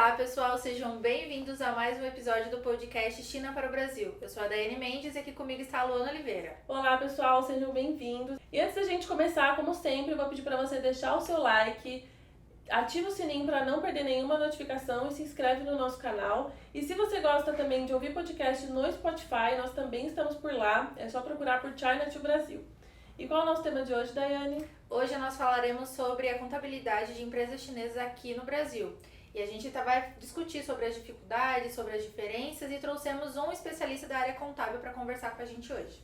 Olá pessoal, sejam bem-vindos a mais um episódio do podcast China para o Brasil. Eu sou a Daiane Mendes e aqui comigo está a Luana Oliveira. Olá pessoal, sejam bem-vindos. E antes da gente começar, como sempre, eu vou pedir para você deixar o seu like, ativa o sininho para não perder nenhuma notificação e se inscreve no nosso canal. E se você gosta também de ouvir podcast no Spotify, nós também estamos por lá, é só procurar por China to Brasil. E qual é o nosso tema de hoje, Daiane? Hoje nós falaremos sobre a contabilidade de empresas chinesas aqui no Brasil. E a gente vai discutir sobre as dificuldades, sobre as diferenças e trouxemos um especialista da área contábil para conversar com a gente hoje.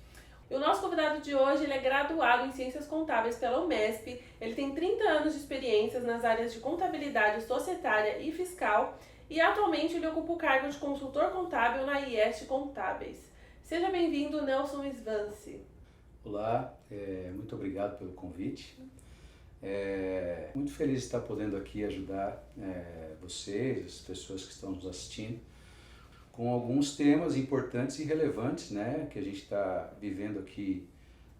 E o nosso convidado de hoje, ele é graduado em Ciências Contábeis pela Umesp, ele tem 30 anos de experiências nas áreas de contabilidade societária e fiscal e atualmente ele ocupa o cargo de consultor contábil na IEST Contábeis. Seja bem-vindo, Nelson Svance. Olá, muito obrigado pelo convite. Muito feliz de estar podendo aqui ajudar vocês, as pessoas que estão nos assistindo, com alguns temas importantes e relevantes, né, que a gente está vivendo aqui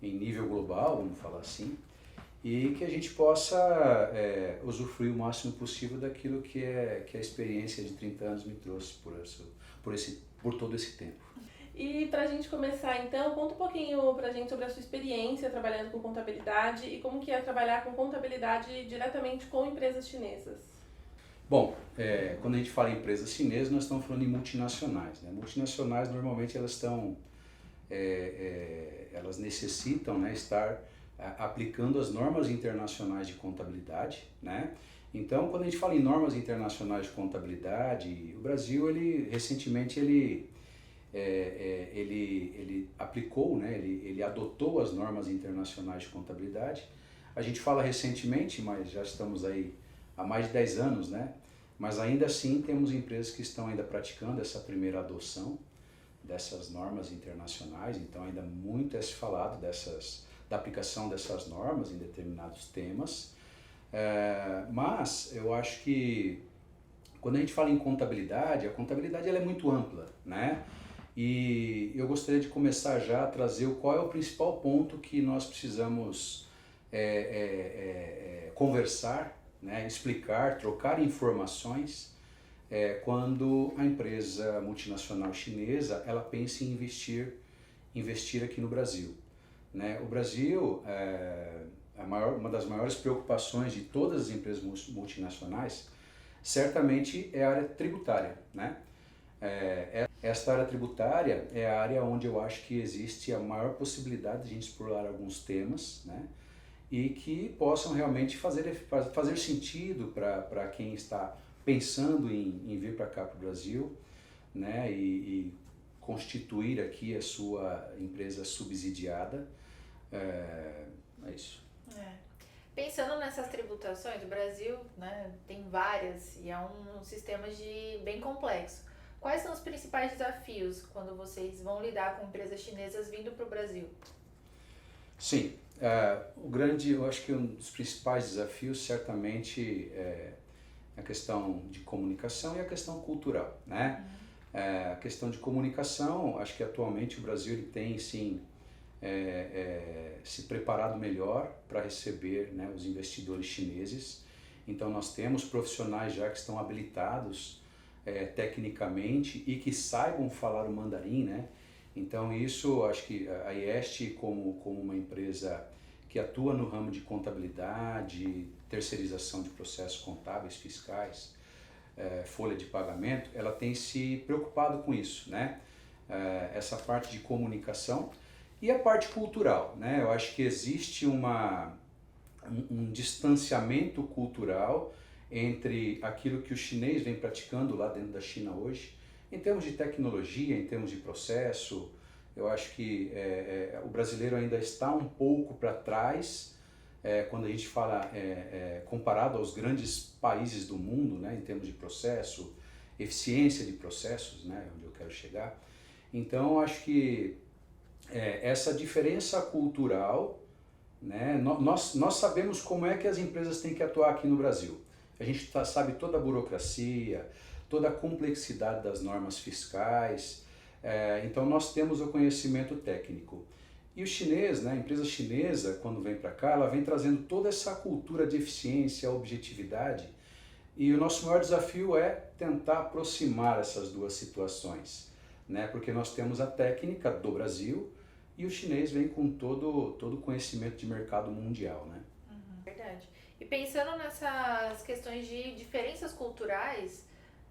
em nível global, vamos falar assim, e que a gente possa usufruir o máximo possível daquilo que a experiência de 30 anos me trouxe por todo esse tempo. E pra gente começar então, conta um pouquinho pra gente sobre a sua experiência trabalhando com contabilidade e como que é trabalhar com contabilidade diretamente com empresas chinesas. Bom, quando a gente fala em empresas chinesas, nós estamos falando em multinacionais, né? Multinacionais normalmente elas necessitam, né, estar aplicando as normas internacionais de contabilidade, né? Então, quando a gente fala em normas internacionais de contabilidade, o Brasil, recentemente ele aplicou, né, ele adotou as normas internacionais de contabilidade. A gente fala recentemente, mas já estamos aí há mais de 10 anos, né? Mas ainda assim temos empresas que estão ainda praticando essa primeira adoção dessas normas internacionais, então ainda muito é se falado da aplicação dessas normas em determinados temas. Mas eu acho que quando a gente fala em contabilidade, a contabilidade ela é muito ampla, né? E eu gostaria de começar já a trazer qual é o principal ponto que nós precisamos conversar, né, explicar, trocar informações quando a empresa multinacional chinesa ela pensa em investir aqui no Brasil, né? O Brasil, uma das maiores preocupações de todas as empresas multinacionais certamente é a área tributária, né? Esta área tributária é a área onde eu acho que existe a maior possibilidade de a gente explorar alguns temas, né, e que possam realmente fazer sentido para quem está pensando em vir para cá para o Brasil, né, e constituir aqui a sua empresa subsidiada. É isso. Pensando nessas tributações, o Brasil, né, tem várias e é um sistema bem complexo. Quais são os principais desafios quando vocês vão lidar com empresas chinesas vindo para o Brasil? Sim, eu acho que um dos principais desafios certamente é a questão de comunicação e a questão cultural, né? A questão de comunicação, acho que atualmente o Brasil ele tem sim se preparado melhor para receber, né, os investidores chineses. Então nós temos profissionais já que estão habilitados tecnicamente e que saibam falar o mandarim, né? Então isso, acho que a IEST como uma empresa que atua no ramo de contabilidade, terceirização de processos contábeis, fiscais, folha de pagamento, ela tem se preocupado com isso, né? Essa parte de comunicação e a parte cultural, né? Eu acho que existe um distanciamento cultural entre aquilo que o chinês vem praticando lá dentro da China hoje, em termos de tecnologia, em termos de processo. Eu acho que o brasileiro ainda está um pouco para trás quando a gente fala comparado aos grandes países do mundo, né, em termos de processo, eficiência de processos, né, onde eu quero chegar. Então, acho que essa diferença cultural, né, nós sabemos como é que as empresas têm que atuar aqui no Brasil. A gente sabe toda a burocracia, toda a complexidade das normas fiscais, então nós temos o conhecimento técnico. E o chinês, né, a empresa chinesa, quando vem para cá, ela vem trazendo toda essa cultura de eficiência, objetividade, E o nosso maior desafio é tentar aproximar essas duas situações, né? Porque nós temos a técnica do Brasil e o chinês vem com todo o conhecimento de mercado mundial, né? Verdade. E pensando nessas questões de diferenças culturais,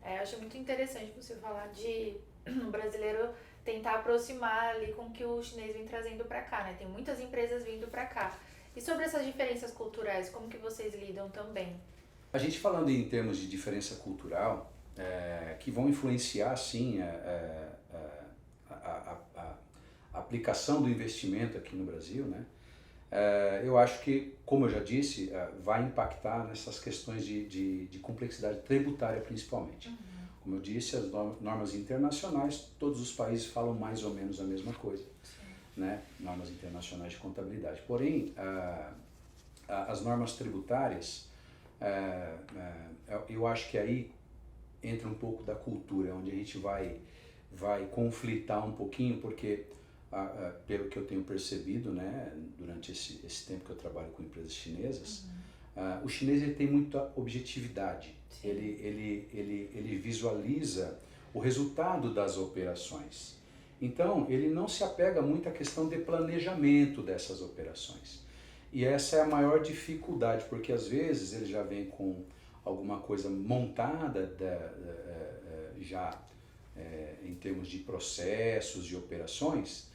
eu acho muito interessante você falar de o brasileiro tentar aproximar ali com o que o chinês vem trazendo para cá, né? Tem muitas empresas vindo para cá. E sobre essas diferenças culturais, como que vocês lidam também? A gente falando em termos de diferença cultural, que vão influenciar, sim, a aplicação do investimento aqui no Brasil, né? Eu acho que, como eu já disse, vai impactar nessas questões de complexidade tributária principalmente. Como eu disse, as normas internacionais, todos os países falam mais ou menos a mesma coisa, né? Normas internacionais de contabilidade. Porém, as normas tributárias, eu acho que aí entra um pouco da cultura, onde a gente vai conflitar um pouquinho, porque pelo que eu tenho percebido, né, durante esse tempo que eu trabalho com empresas chinesas, o chinês ele tem muita objetividade. Ele visualiza o resultado das operações. Então, ele não se apega muito à questão de planejamento dessas operações. E essa é a maior dificuldade, porque às vezes ele já vem com alguma coisa montada em termos de processos e operações,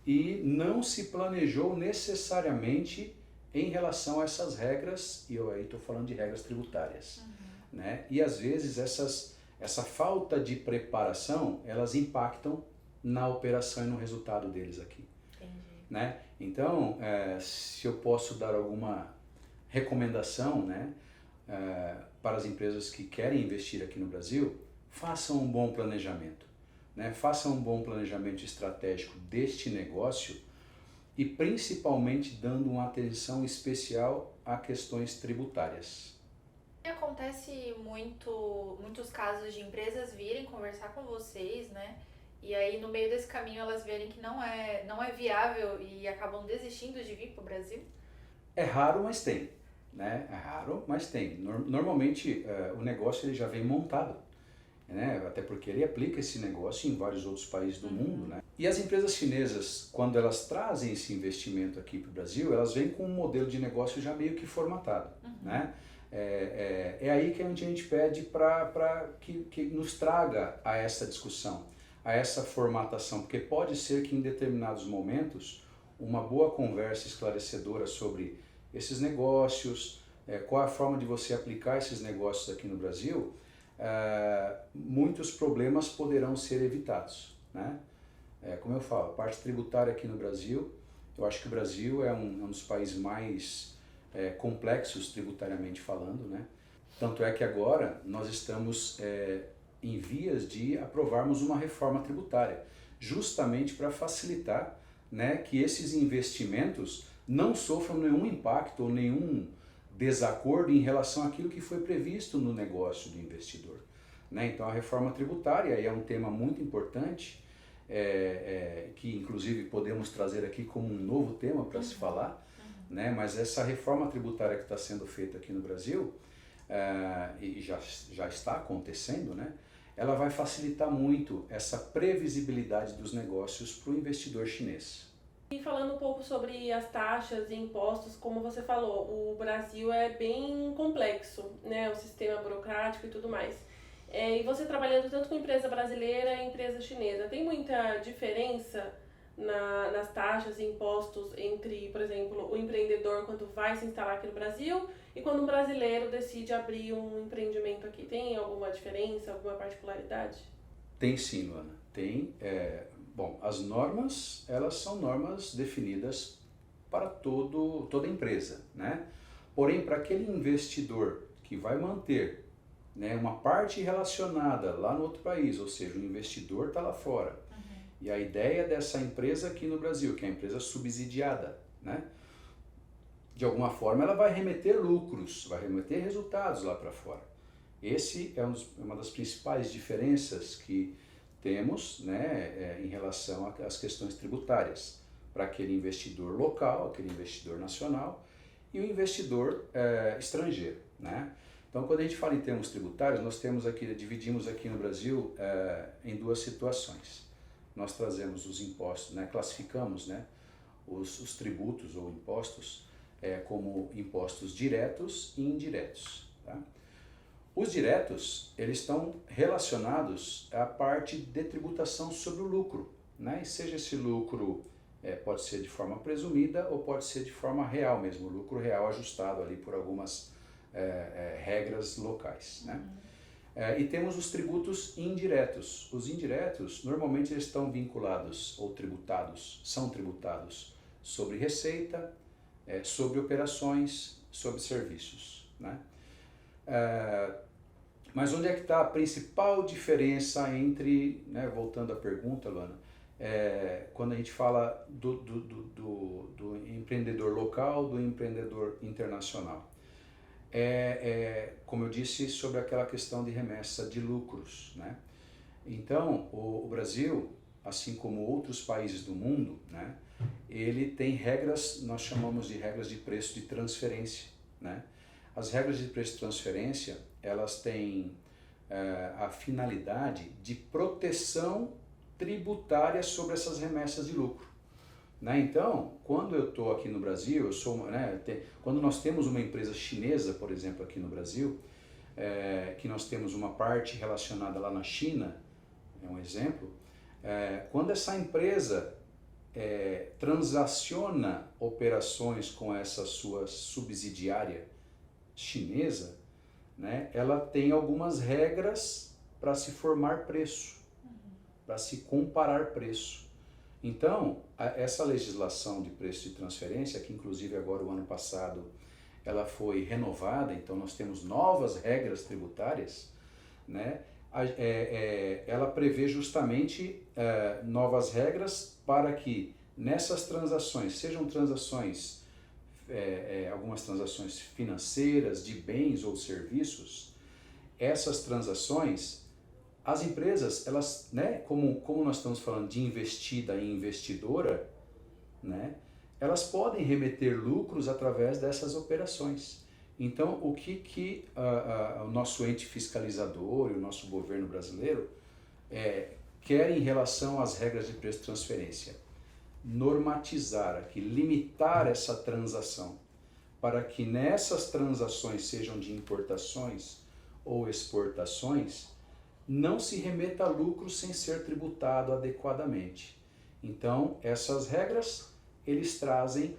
e não se planejou necessariamente em relação a essas regras, e eu aí estou falando de regras tributárias, né? E às vezes essa falta de preparação, elas impactam na operação e no resultado deles aqui. Né? Então, se eu posso dar alguma recomendação, né, para as empresas que querem investir aqui no Brasil, façam um bom planejamento, né? Façam um bom planejamento estratégico deste negócio e principalmente dando uma atenção especial a questões tributárias. Acontece muitos casos de empresas virem conversar com vocês, né? E aí no meio desse caminho elas verem que não é viável e acabam desistindo de vir para o Brasil? É raro, mas tem, né? É raro, mas tem. Normalmente o negócio ele já vem montado, né? Até porque ele aplica esse negócio em vários outros países do mundo, né? E as empresas chinesas, quando elas trazem esse investimento aqui para o Brasil, elas vêm com um modelo de negócio já meio que formatado, né? É aí que a gente pede para que nos traga a essa discussão, a essa formatação, porque pode ser que em determinados momentos uma boa conversa esclarecedora sobre esses negócios, qual a forma de você aplicar esses negócios aqui no Brasil, muitos problemas poderão ser evitados, né? Como eu falo, a parte tributária aqui no Brasil, eu acho que o Brasil é um dos países mais complexos tributariamente falando, né? Tanto é que agora nós estamos em vias de aprovarmos uma reforma tributária, justamente para facilitar, né, que esses investimentos não sofram nenhum impacto ou nenhum desacordo em relação àquilo que foi previsto no negócio do investidor, né? Então a reforma tributária é um tema muito importante, que inclusive podemos trazer aqui como um novo tema para se falar, né? Mas essa reforma tributária que está sendo feita aqui no Brasil, e já está acontecendo, né? Ela vai facilitar muito essa previsibilidade dos negócios para o investidor chinês. E falando um pouco sobre as taxas e impostos, como você falou, o Brasil é bem complexo, né? O sistema burocrático e tudo mais. E você trabalhando tanto com empresa brasileira e empresa chinesa, tem muita diferença nas taxas e impostos entre, por exemplo, o empreendedor quando vai se instalar aqui no Brasil e quando um brasileiro decide abrir um empreendimento aqui? Tem alguma diferença, alguma particularidade? Tem sim, Luana. Tem. Bom, as normas, elas são normas definidas para toda empresa, né? Porém, para aquele investidor que vai manter, né, uma parte relacionada lá no outro país, ou seja, o investidor está lá fora. E a ideia dessa empresa aqui no Brasil, que é a empresa subsidiada, né? De alguma forma ela vai remeter lucros, vai remeter resultados lá para fora. Esse é uma das principais diferenças que temos, né, em relação às questões tributárias, para aquele investidor local, aquele investidor nacional e o investidor estrangeiro, né? Então, quando a gente fala em termos tributários, nós temos aqui, dividimos aqui no Brasil em duas situações. Nós trazemos os impostos, né, classificamos, né, os tributos ou impostos como impostos diretos e indiretos. Tá? Os diretos, eles estão relacionados à parte de tributação sobre o lucro, né? E seja esse lucro, pode ser de forma presumida ou pode ser de forma real mesmo, o lucro real ajustado ali por algumas regras locais, né? E temos os tributos indiretos. Os indiretos, normalmente eles estão vinculados ou são tributados sobre receita, sobre operações, sobre serviços, né? Mas onde é que está a principal diferença entre, né, voltando à pergunta, Luana, quando a gente fala do empreendedor local, do empreendedor internacional? Como eu disse, sobre aquela questão de remessa de lucros, né? Então, o Brasil, assim como outros países do mundo, né, ele tem regras, nós chamamos de regras de preço de transferência, né? As regras de preço de transferência, elas têm a finalidade de proteção tributária sobre essas remessas de lucro, né? Então, quando eu estou aqui no Brasil, quando nós temos uma empresa chinesa, por exemplo, aqui no Brasil, que nós temos uma parte relacionada lá na China, é um exemplo, quando essa empresa transaciona operações com essa sua subsidiária chinesa, né, ela tem algumas regras para se formar preço, para se comparar preço. Então, essa legislação de preço de transferência, que inclusive agora o ano passado ela foi renovada, então nós temos novas regras tributárias, né? Ela prevê justamente novas regras para que nessas transações, sejam transações, algumas transações financeiras, de bens ou serviços, essas transações, as empresas, elas, né, como nós estamos falando de investida e investidora, né, elas podem remeter lucros através dessas operações. Então, o que o nosso ente fiscalizador e o nosso governo brasileiro quer em relação às regras de preço de transferência? Normatizar aqui, limitar essa transação, para que nessas transações, sejam de importações ou exportações, não se remeta lucro sem ser tributado adequadamente. Então, essas regras, eles trazem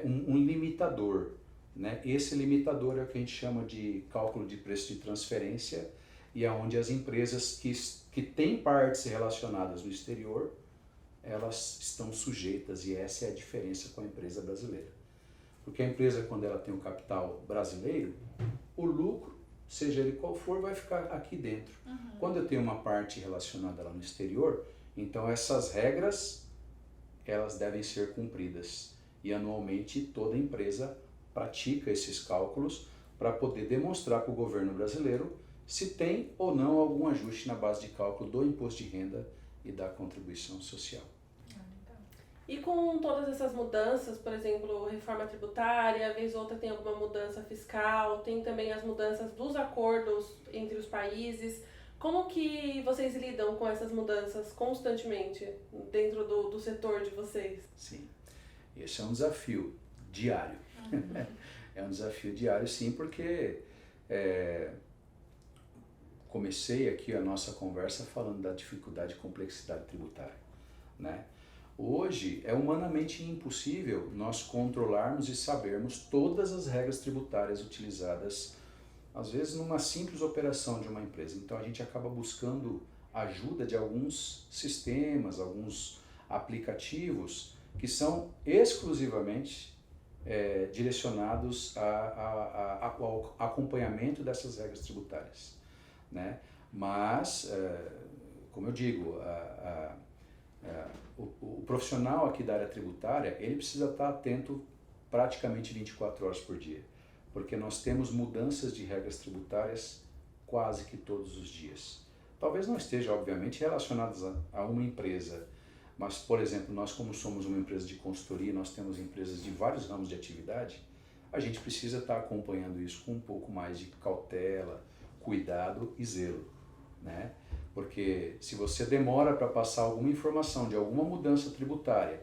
um limitador, né? Esse limitador é o que a gente chama de cálculo de preço de transferência, e é onde as empresas que têm partes relacionadas no exterior, elas estão sujeitas, e essa é a diferença com a empresa brasileira. Porque a empresa, quando ela tem um capital brasileiro, o lucro, seja ele qual for, vai ficar aqui dentro. Quando eu tenho uma parte relacionada lá no exterior, então essas regras, elas devem ser cumpridas. E anualmente toda empresa pratica esses cálculos para poder demonstrar para o governo brasileiro se tem ou não algum ajuste na base de cálculo do imposto de renda e da contribuição social. E com todas essas mudanças, por exemplo, reforma tributária, vez ou outra tem alguma mudança fiscal, tem também as mudanças dos acordos entre os países. Como que vocês lidam com essas mudanças constantemente dentro do setor de vocês? Sim, esse é um desafio diário. É um desafio diário, sim, porque comecei aqui a nossa conversa falando da dificuldade e complexidade tributária, né? Hoje é humanamente impossível nós controlarmos e sabermos todas as regras tributárias utilizadas, às vezes numa simples operação de uma empresa. Então a gente acaba buscando ajuda de alguns sistemas, alguns aplicativos que são exclusivamente direcionados ao acompanhamento dessas regras tributárias, né? Mas, como eu digo, o profissional aqui da área tributária, ele precisa estar atento praticamente 24 horas por dia, porque nós temos mudanças de regras tributárias quase que todos os dias. Talvez não esteja, obviamente, relacionadas a uma empresa, mas, por exemplo, nós como somos uma empresa de consultoria, nós temos empresas de vários ramos de atividade, a gente precisa estar acompanhando isso com um pouco mais de cautela, cuidado e zelo, né? Porque se você demora para passar alguma informação de alguma mudança tributária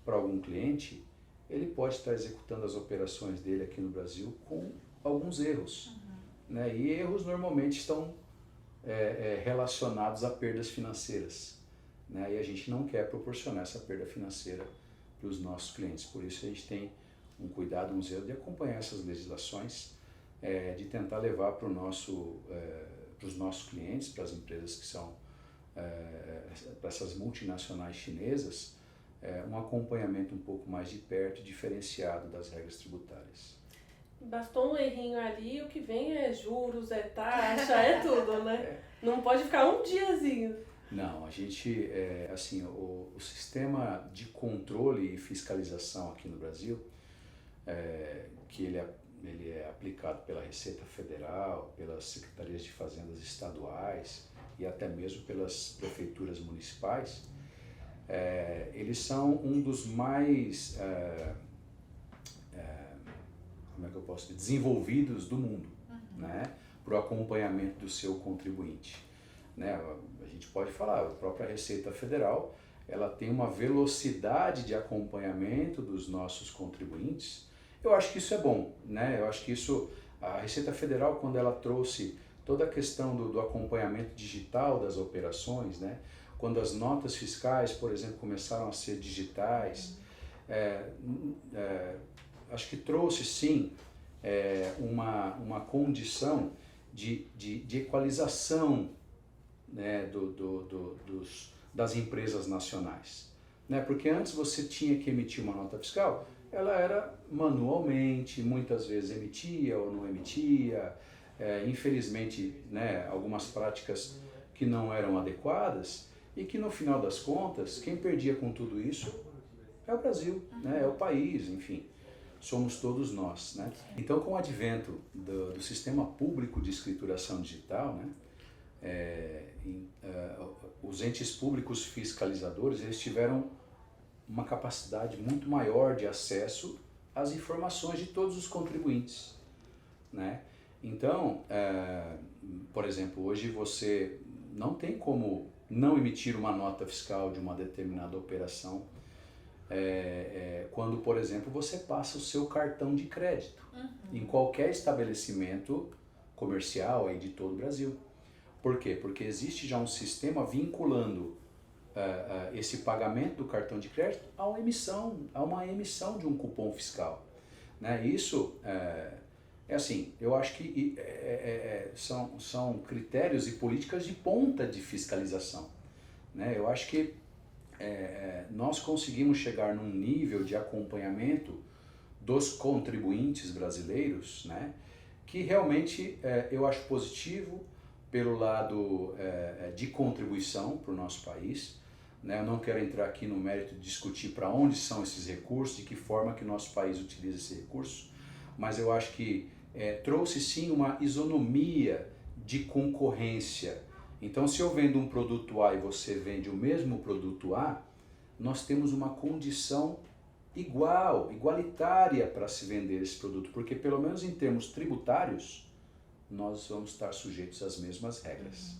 para algum cliente, ele pode estar executando as operações dele aqui no Brasil com alguns erros, né? E erros normalmente estão relacionados a perdas financeiras, né? E a gente não quer proporcionar essa perda financeira para os nossos clientes. Por isso a gente tem um cuidado, um zelo de acompanhar essas legislações, de tentar levar para os nossos clientes, para as empresas que são, para essas multinacionais chinesas, um acompanhamento um pouco mais de perto, diferenciado das regras tributárias. Bastou um errinho ali, o que vem é juros, é taxa, é tudo, né? Não pode ficar um diazinho. Não, a gente, assim, o sistema de controle e fiscalização aqui no Brasil, que ele é aplicado pela Receita Federal, pelas secretarias de fazendas estaduais e até mesmo pelas prefeituras municipais, eles são um dos mais, como é que eu posso dizer, desenvolvidos do mundo, né, para o acompanhamento do seu contribuinte. Né? A gente pode falar, a própria Receita Federal, ela tem uma velocidade de acompanhamento dos nossos contribuintes. Eu acho que isso é bom, né? Eu acho que isso, a Receita Federal, quando ela trouxe toda a questão do acompanhamento digital das operações, né? Quando as notas fiscais, por exemplo, começaram a ser digitais, acho que trouxe sim uma condição de equalização, né, das empresas nacionais, né? Porque antes você tinha que emitir uma nota fiscal, ela era manualmente, muitas vezes emitia ou não emitia, infelizmente, né, algumas práticas que não eram adequadas e que no final das contas, quem perdia com tudo isso é o Brasil, né, é o país, enfim, somos todos nós, né? Então, com o advento do sistema público de escrituração digital, né, os entes públicos fiscalizadores, eles tiveram uma capacidade muito maior de acesso às informações de todos os contribuintes, né? Então, por exemplo, hoje você não tem como não emitir uma nota fiscal de uma determinada operação quando, por exemplo, você passa o seu cartão de crédito em qualquer estabelecimento comercial aí de todo o Brasil. Por quê? Porque existe já um sistema vinculando esse pagamento do cartão de crédito a uma emissão de um cupom fiscal, né? Isso assim, eu acho que são critérios e políticas de ponta de fiscalização, né? Eu acho que nós conseguimos chegar num nível de acompanhamento dos contribuintes brasileiros, né, que realmente eu acho positivo pelo lado de contribuição para o nosso país, né? Eu não quero entrar aqui no mérito de discutir para onde são esses recursos, de que forma que o nosso país utiliza esse recurso, mas eu acho que trouxe sim uma isonomia de concorrência. Então, se eu vendo um produto A e você vende o mesmo produto A, nós temos uma condição igualitária para se vender esse produto, porque pelo menos em termos tributários, nós vamos estar sujeitos às mesmas regras.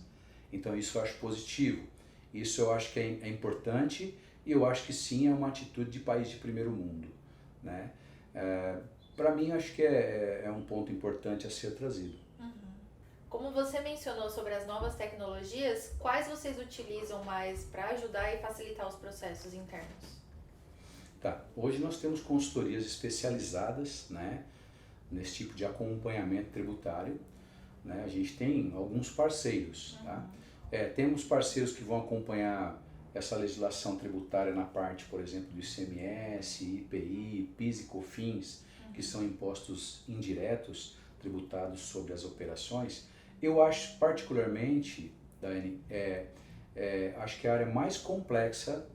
Então isso eu acho positivo, isso eu acho que é importante e eu acho que sim é uma atitude de país de primeiro mundo, né? Para mim acho que é um ponto importante a ser trazido. Como você mencionou sobre as novas tecnologias, quais vocês utilizam mais para ajudar e facilitar os processos internos? Tá, hoje nós temos consultorias especializadas, né, nesse tipo de acompanhamento tributário, né? A gente tem alguns parceiros, tá? Temos parceiros que vão acompanhar essa legislação tributária na parte, por exemplo, do ICMS, IPI, PIS e COFINS, que são impostos indiretos tributados sobre as operações. Eu acho particularmente, Dani, acho que a área mais complexa,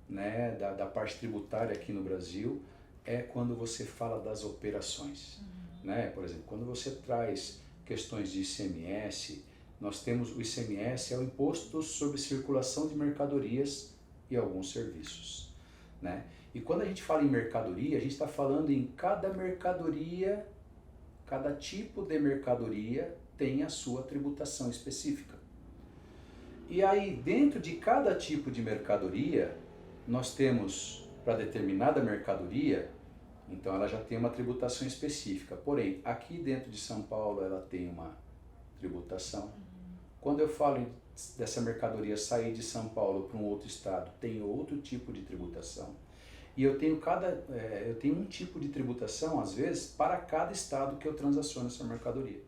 né, da parte tributária aqui no Brasil é quando você fala das operações, né? Por exemplo, quando você traz questões de ICMS, nós temos o ICMS, é o Imposto sobre Circulação de Mercadorias e alguns serviços, né? E quando a gente fala em mercadoria, a gente está falando em cada mercadoria, cada tipo de mercadoria tem a sua tributação específica. E aí, dentro de cada tipo de mercadoria, nós temos, para determinada mercadoria, então ela já tem uma tributação específica. Porém, aqui dentro de São Paulo ela tem uma tributação. Quando eu falo dessa mercadoria sair de São Paulo para um outro estado, tem outro tipo de tributação. E eu tenho um tipo de tributação, às vezes, para cada estado que eu transaciono essa mercadoria.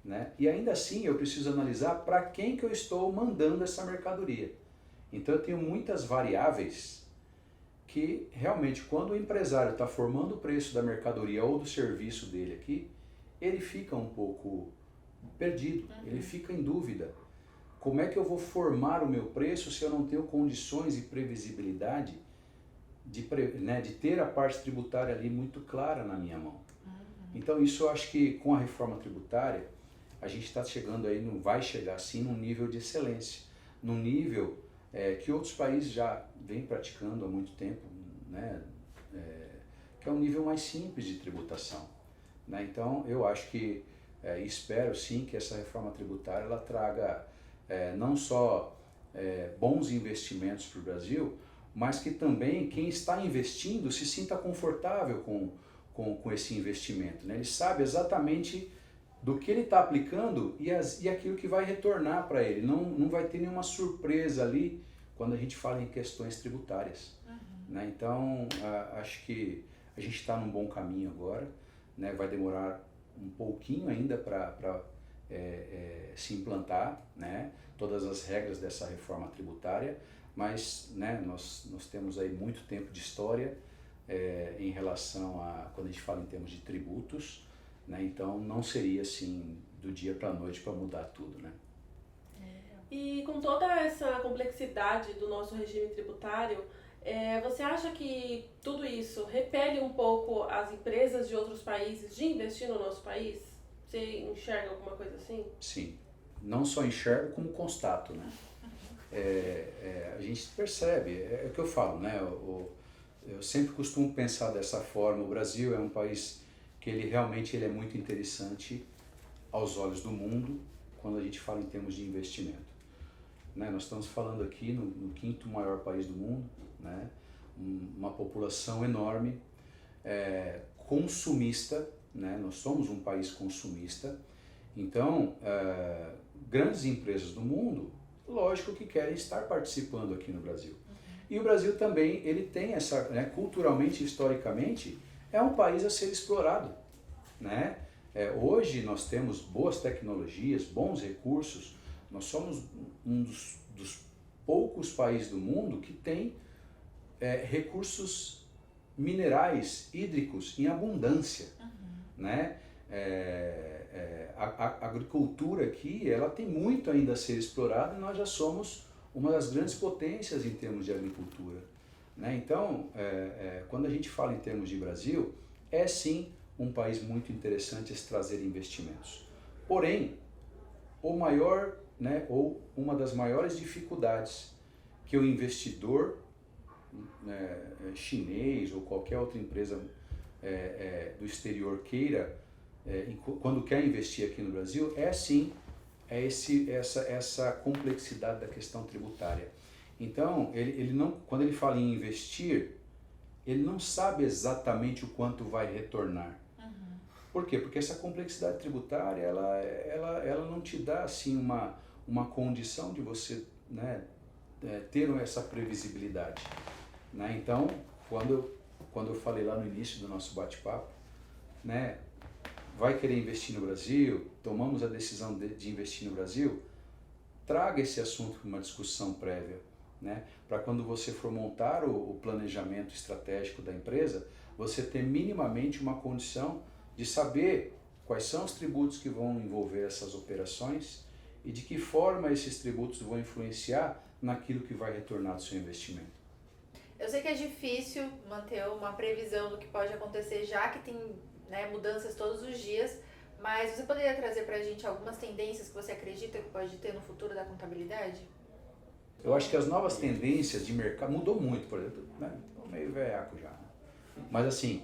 Né? E ainda assim eu preciso analisar para quem que eu estou mandando essa mercadoria. Então eu tenho muitas variáveis que realmente quando o empresário está formando o preço da mercadoria ou do serviço dele aqui, ele fica um pouco perdido, ele fica em dúvida. Como é que eu vou formar o meu preço se eu não tenho condições e previsibilidade de ter a parte tributária ali muito clara na minha mão? Então isso eu acho que com a reforma tributária a gente está chegando aí, não vai chegar assim num nível de excelência, num nível que outros países já vêm praticando há muito tempo, né? Que é um nível mais simples de tributação. Né? Então eu acho que, espero sim que essa reforma tributária ela traga não só bons investimentos para o Brasil, mas que também quem está investindo se sinta confortável com esse investimento. Né? Ele sabe exatamente do que ele está aplicando e aquilo que vai retornar para ele. Não vai ter nenhuma surpresa ali quando a gente fala em questões tributárias. Né? Então, acho que a gente está num bom caminho agora. Né? Vai demorar um pouquinho ainda para se implantar, né? Todas as regras dessa reforma tributária, mas né, nós temos aí muito tempo de história em relação a, quando a gente fala em termos de tributos, né? Então não seria assim do dia para a noite para mudar tudo, né? E com toda essa complexidade do nosso regime tributário, você acha que tudo isso repele um pouco as empresas de outros países de investir no nosso país? Você enxerga alguma coisa assim? Sim, não só enxergo como constato, né? A gente percebe, é o que eu falo, né? Eu sempre costumo pensar dessa forma. O Brasil é um país que ele realmente é muito interessante aos olhos do mundo quando a gente fala em termos de investimento. Né? Nós estamos falando aqui no quinto maior país do mundo, né? Uma população enorme, consumista, né? Nós somos um país consumista, então grandes empresas do mundo, lógico que querem estar participando aqui no Brasil. E o Brasil também, ele tem essa, né, culturalmente, historicamente, é um país a ser explorado. Né? Hoje nós temos boas tecnologias, bons recursos, nós somos um dos poucos países do mundo que tem recursos minerais, hídricos em abundância. Né? A agricultura aqui, ela tem muito ainda a ser explorada e nós já somos uma das grandes potências em termos de agricultura. Né? Então, quando a gente fala em termos de Brasil, é sim um país muito interessante a se trazer investimentos. Porém, ou uma das maiores dificuldades que o investidor chinês ou qualquer outra empresa do exterior queira, quando quer investir aqui no Brasil, sim essa complexidade da questão tributária. Então, ele não, quando ele fala em investir, ele não sabe exatamente o quanto vai retornar. Por quê? Porque essa complexidade tributária, ela não te dá assim uma condição de você, né, ter essa previsibilidade. Né? Então, quando eu falei lá no início do nosso bate-papo, né, vai querer investir no Brasil, tomamos a decisão de investir no Brasil, traga esse assunto para uma discussão prévia. Né? Para quando você for montar o planejamento estratégico da empresa, você ter minimamente uma condição de saber quais são os tributos que vão envolver essas operações e de que forma esses tributos vão influenciar naquilo que vai retornar do seu investimento. Eu sei que é difícil manter uma previsão do que pode acontecer, já que tem, né, mudanças todos os dias, mas você poderia trazer para a gente algumas tendências que você acredita que pode ter no futuro da contabilidade? Eu acho que as novas tendências de mercado mudou muito, por exemplo, né? tô meio velhaco já. Né? Mas assim,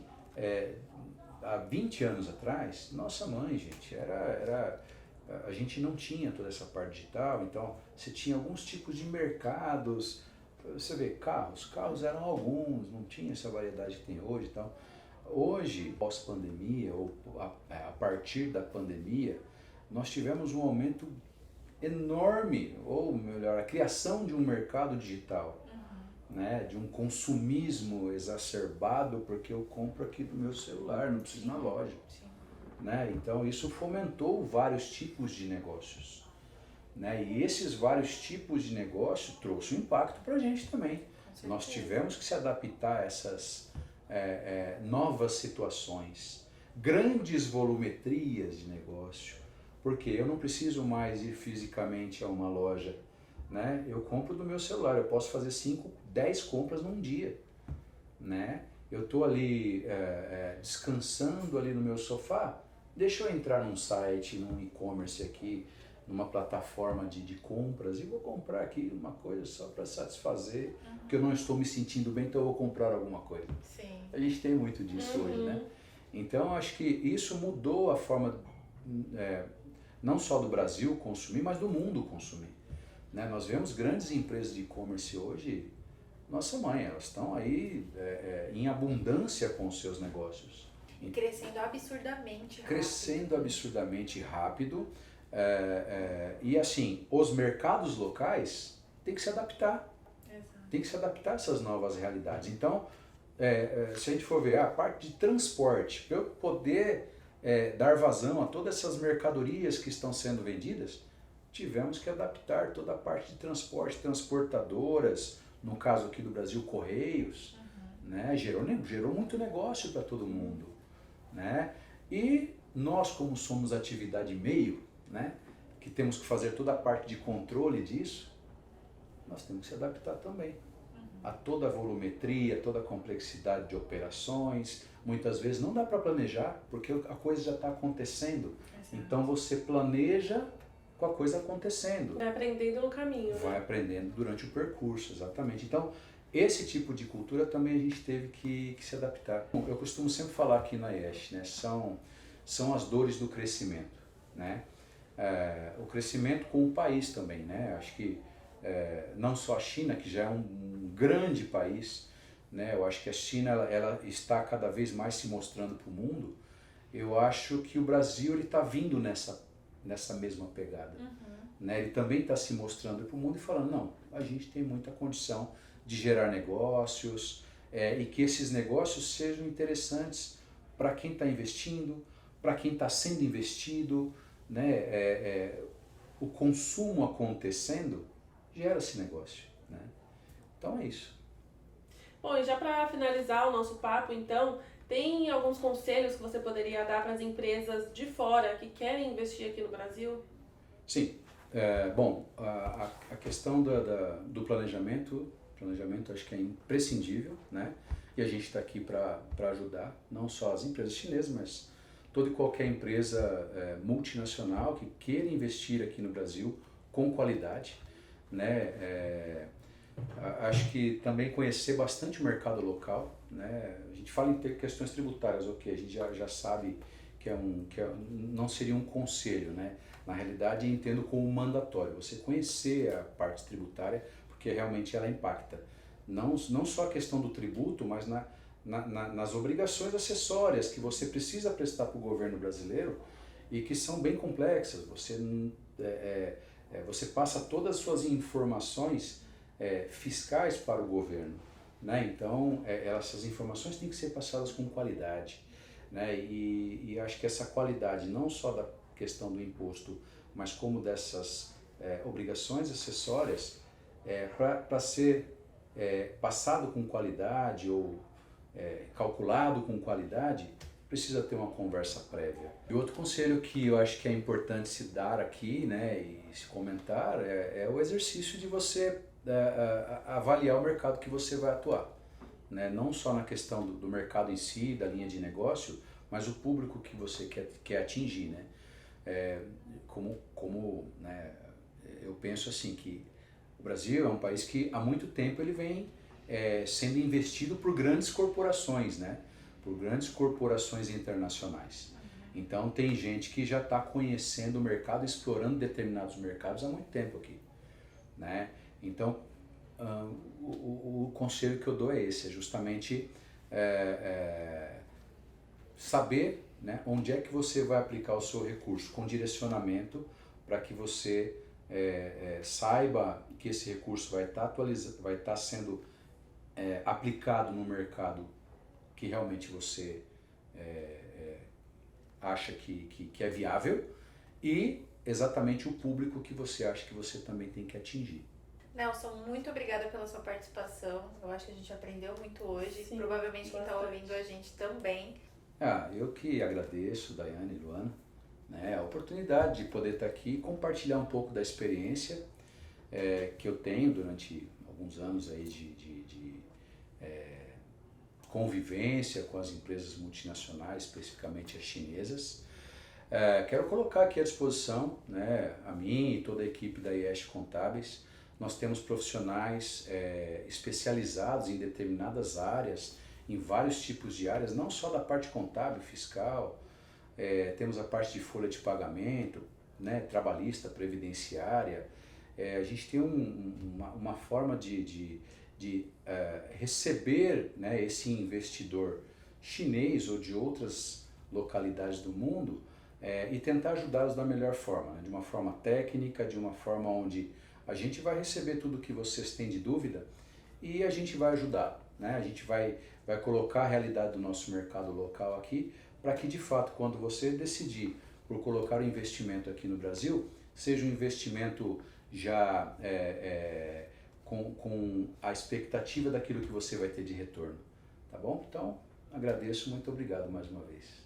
há 20 anos atrás, nossa mãe, gente, a gente não tinha toda essa parte digital, então você tinha alguns tipos de mercados, você vê, carros eram alguns, não tinha essa variedade que tem hoje e tal. Hoje, pós-pandemia, ou a partir da pandemia, nós tivemos um aumento enorme, ou melhor, a criação de um mercado digital, né, de um consumismo exacerbado, porque eu compro aqui do meu celular, não preciso ir na loja. Né? Então isso fomentou vários tipos de negócios. Né? E esses vários tipos de negócio trouxe um impacto para a gente também. Nós tivemos que se adaptar a essas novas situações, grandes volumetrias de negócio, porque eu não preciso mais ir fisicamente a uma loja, né? Eu compro do meu celular, eu posso fazer 5, 10 compras num dia, né? Eu estou ali descansando ali no meu sofá, deixa eu entrar num site, num e-commerce aqui, numa plataforma de compras e vou comprar aqui uma coisa só para satisfazer, porque eu não estou me sentindo bem, então eu vou comprar alguma coisa. Sim. A gente tem muito disso hoje, né? Então acho que isso mudou a forma, não só do Brasil consumir, mas do mundo consumir. Né? Nós vemos grandes empresas de e-commerce hoje, nossa mãe, elas estão aí em abundância com os seus negócios. E crescendo absurdamente rápido. Crescendo absurdamente rápido. E assim, os mercados locais têm que se adaptar. Exato. Tem que se adaptar a essas novas realidades. Então, se a gente for ver a parte de transporte, para eu poder dar vazão a todas essas mercadorias que estão sendo vendidas, tivemos que adaptar toda a parte de transporte, transportadoras, no caso aqui do Brasil, Correios, né? Gerou muito negócio para todo mundo. Né? E nós, como somos atividade meio, né? Que temos que fazer toda a parte de controle disso, nós temos que se adaptar também a toda a volumetria, toda a complexidade de operações. Muitas vezes não dá para planejar, porque a coisa já está acontecendo. Exato. Então você planeja com a coisa acontecendo. Vai aprendendo no caminho. Vai aprendendo durante o percurso, exatamente. Então, esse tipo de cultura também a gente teve que se adaptar. Eu costumo sempre falar aqui na IESH, né? São as dores do crescimento. Né? O crescimento com o país também. Né? Acho que não só a China, que já é um grande país, né? Eu acho que a China ela está cada vez mais se mostrando para o mundo. Eu acho que o Brasil está vindo nessa mesma pegada. Né? Ele também está se mostrando para o mundo e falando, não, a gente tem muita condição de gerar negócios e que esses negócios sejam interessantes para quem está investindo, para quem está sendo investido, né? O consumo acontecendo gera esse negócio. Né? Então é isso. Bom, e já para finalizar o nosso papo, então, tem alguns conselhos que você poderia dar para as empresas de fora que querem investir aqui no Brasil? Sim. Bom, a questão do planejamento acho que é imprescindível, né? E a gente está aqui para ajudar, não só as empresas chinesas, mas toda e qualquer empresa multinacional que queira investir aqui no Brasil com qualidade, né? Acho que também conhecer bastante o mercado local, né? A gente fala em ter questões tributárias, ok, a gente já sabe que não seria um conselho, né? Na realidade, eu entendo como mandatório, você conhecer a parte tributária, porque realmente ela impacta. Não só a questão do tributo, mas nas obrigações acessórias que você precisa prestar para o governo brasileiro e que são bem complexas. Você passa todas as suas informações fiscais para o governo. Né? Então, essas informações têm que ser passadas com qualidade. Né? E acho que essa qualidade, não só da questão do imposto, mas como dessas obrigações acessórias, para ser passado com qualidade ou calculado com qualidade, precisa ter uma conversa prévia. E outro conselho que eu acho que é importante se dar aqui, né, e se comentar, é o exercício de você avaliar o mercado que você vai atuar. Né? Não só na questão do mercado em si, da linha de negócio, mas o público que você quer atingir. Né? Né, eu penso assim que o Brasil é um país que há muito tempo ele vem sendo investido por grandes corporações, né? Por grandes corporações internacionais. Então tem gente que já está conhecendo o mercado, explorando determinados mercados há muito tempo aqui, né? Então o conselho que eu dou é esse, é justamente saber, né, onde é que você vai aplicar o seu recurso com direcionamento para que você saiba que esse recurso vai estar sendo aplicado no mercado que realmente você acha que é viável e exatamente o público que você acha que você também tem que atingir. Nelson, muito obrigada pela sua participação. Eu acho que a gente aprendeu muito hoje. Sim, provavelmente quem está bastante. ouvindo a gente também. Eu que agradeço, Daiane e Luana, né, a oportunidade de poder estar aqui e compartilhar um pouco da experiência que eu tenho durante alguns anos aí de convivência com as empresas multinacionais, especificamente as chinesas. Quero colocar aqui à disposição, né, a mim e toda a equipe da IESH Contábeis. Nós temos profissionais especializados em determinadas áreas, em vários tipos de áreas, não só da parte contábil, fiscal, temos a parte de folha de pagamento, né, trabalhista, previdenciária. A gente tem uma forma de receber, né, esse investidor chinês ou de outras localidades do mundo e tentar ajudá-los da melhor forma, né, de uma forma técnica, de uma forma onde a gente vai receber tudo que vocês têm de dúvida e a gente vai ajudar, né? A gente vai colocar a realidade do nosso mercado local aqui para que, de fato, quando você decidir por colocar o investimento aqui no Brasil, seja um investimento já com a expectativa daquilo que você vai ter de retorno, tá bom? Então, agradeço, muito obrigado mais uma vez.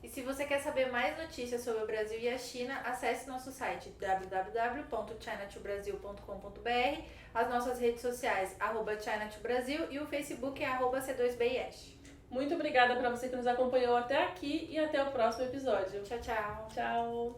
E se você quer saber mais notícias sobre o Brasil e a China, acesse nosso site www.chinatobrasil.com.br, as nossas redes sociais @China2Brasil e o Facebook é @C2BIESH. Muito obrigada para você que nos acompanhou até aqui e até o próximo episódio. Tchau, tchau. Tchau!